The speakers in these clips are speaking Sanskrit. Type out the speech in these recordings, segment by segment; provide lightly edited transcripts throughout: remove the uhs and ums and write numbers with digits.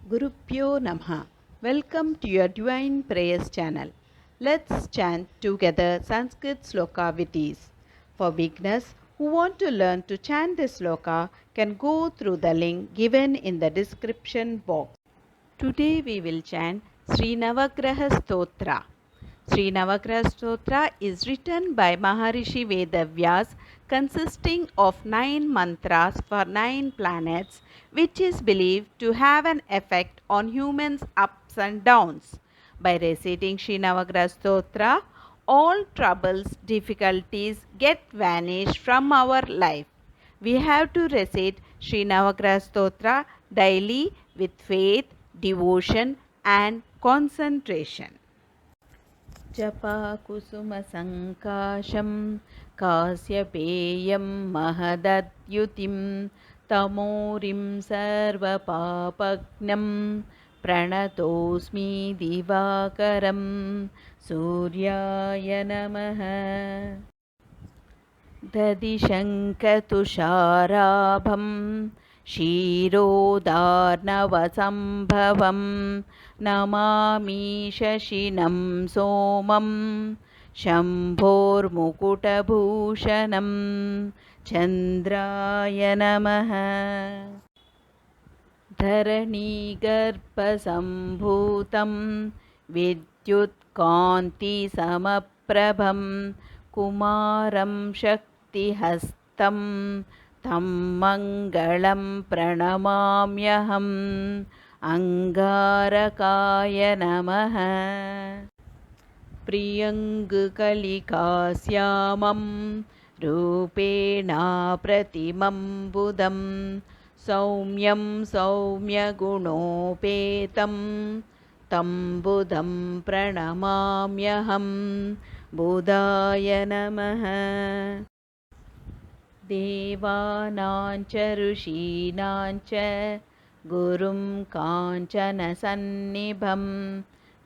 Gurupyo Namaha. Welcome to your Divine Prayers channel. Let's chant together Sanskrit sloka with ease. For beginners who want to learn to chant this sloka can go through the link given in the description box. Today we will chant Sri Navagraha Stotra. Sri Navagraha Stotra is written by Maharishi Vedavyas, consisting of 9 mantras for 9 planets, which is believed to have an effect on humans' ups and downs. By reciting Sri Navagraha Stotra, all troubles, difficulties get vanished from our life. We have to recite Sri Navagraha Stotra daily with faith, devotion and concentration. जपाकुसुमसङ्काशं कास्यपेयं महदद्युतिं तमोरिं सर्वपापघ्नं प्रणतोऽस्मि दिवाकरं सूर्याय नमः। दधिशङ्खतुषाराभं क्षीरोदार्णवसम्भवं नमामि शशिनं सोमं शम्भोर्मुकुटभूषणं चन्द्राय नमः। धरणीगर्भसम्भूतं विद्युत्कान्तिसमप्रभं कुमारं शक्तिहस्तं तं मङ्गलं प्रणमाम्यहम्। अंगारकाय नमः। प्रियङ्गकलिकास्यामं रूपेणाप्रतिमं बुधं सौम्यं सौम्यगुणोपेतं तं बुधं प्रणमाम्यहं। बुधाय नमः। देवानां च ऋषीणां च गुरुं काञ्चनसन्निभं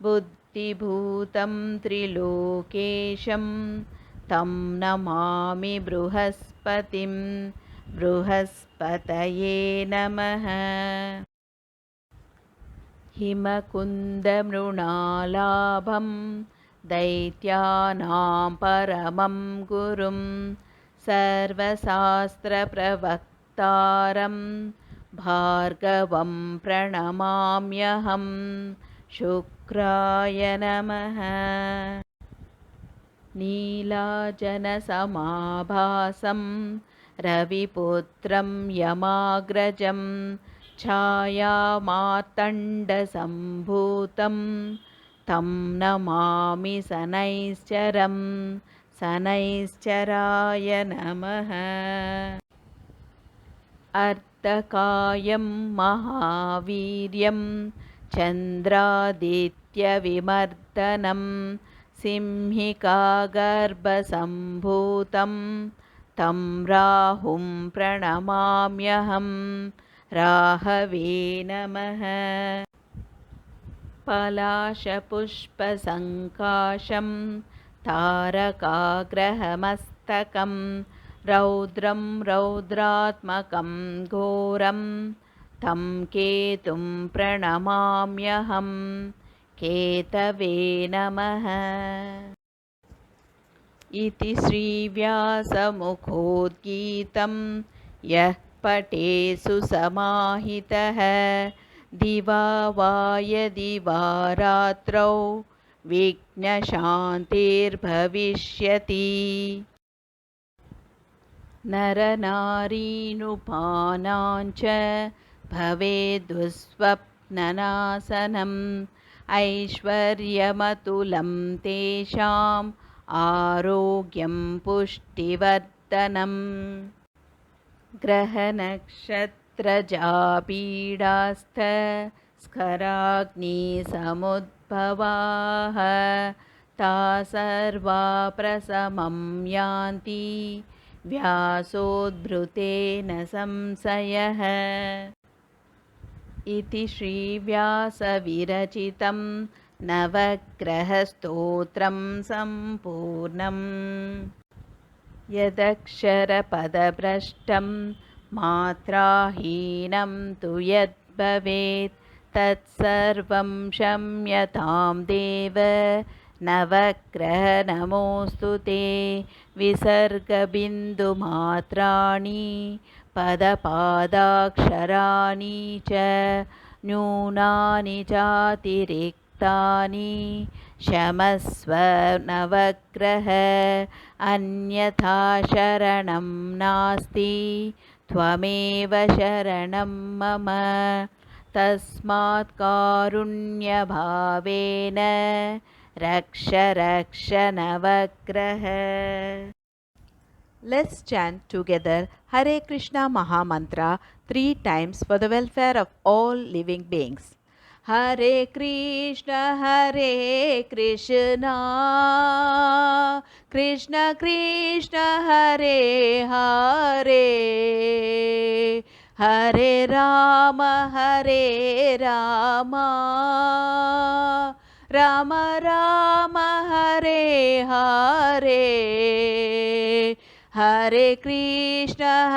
बुद्धिभूतं त्रिलोकेशं तं नमामि बृहस्पतिं। बृहस्पतये नमः। हिमकुन्दमृणालाभं दैत्यानां परमं गुरुं सर्वशास्त्रप्रवक्तारं भार्गवं प्रणमाम्यहम्। शुक्राय नमः। नीलाजनसमाभासं रविपुत्रं यमाग्रजं छायामार्तण्डसम्भूतं तं नमामि शनैश्चरं। शनैश्चराय नमः। अर्धकायं महावीर्यं चन्द्रादित्यविमर्दनं सिंहिकागर्भसम्भूतं तं राहुं प्रणमाम्यहम्। राहवे नमः। पलाशपुष्पसङ्काशं तारकाग्रहमस्तकं रौद्रं रौद्रात्मकं घोरं तं केतुं प्रणमाम्यहम्। केतवे नमः। इति श्रीव्यासमुखोद्गीतं यः पठेत् सुसमाहितः दिवा वा यदि वा रात्रौ विघ्नशान्तिर्भविष्यति। नरनारीनृपाणां च भवेद्दुःस्वप्ननाशनम् ऐश्वर्यमतुलं तेषाम् आरोग्यं पुष्टिवर्धनम्। ग्रहनक्षत्रजापीडास्थ स्खराग्निसमुद्भवाः ता सर्वा प्रशमं यान्ति व्यासोद्भृतेन संशयः। इति श्रीव्यासविरचितं नवग्रहस्तोत्रं सम्पूर्णम्। यदक्षरपदभ्रष्टं मात्राहीनं तु यद्भवेत् तत्सर्वं शम्यतां देव नवग्रह नमोऽस्तु ते विसर्गबिन्दुमात्राणि पदपादाक्षराणि च न्यूनानि चातिरिक्तानि क्षमस्व नवग्रह अन्यथा शरणं नास्ति त्वमेव शरणं मम तस्मात् कारुण्यभावेन रक्ष रक्ष नवग्रह. Let's chant together Hare Krishna Maha Mantra 3 times for the welfare of all living beings. Hare Krishna Krishna Krishna Hare Hare Hare Rama Rama Rama Hare Hare Hare Krishna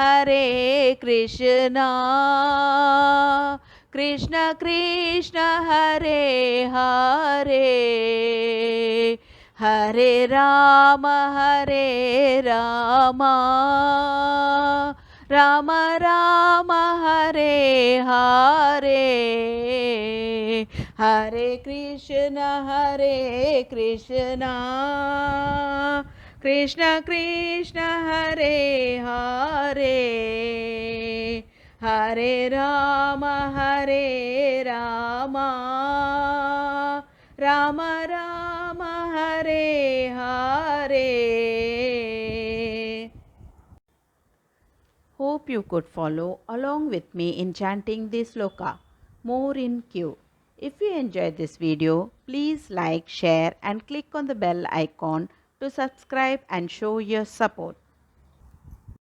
Krishna Krishna Hare Hare Hare Rama Rama Rama Hare Hare Hare Krishna Krishna Krishna Hare Hare Hare Rama Rama Rama Hare Hare. Hope you could follow along with me in chanting this sloka. More in queue. If you enjoyed this video, please like, share and click on the bell icon to subscribe and show your support.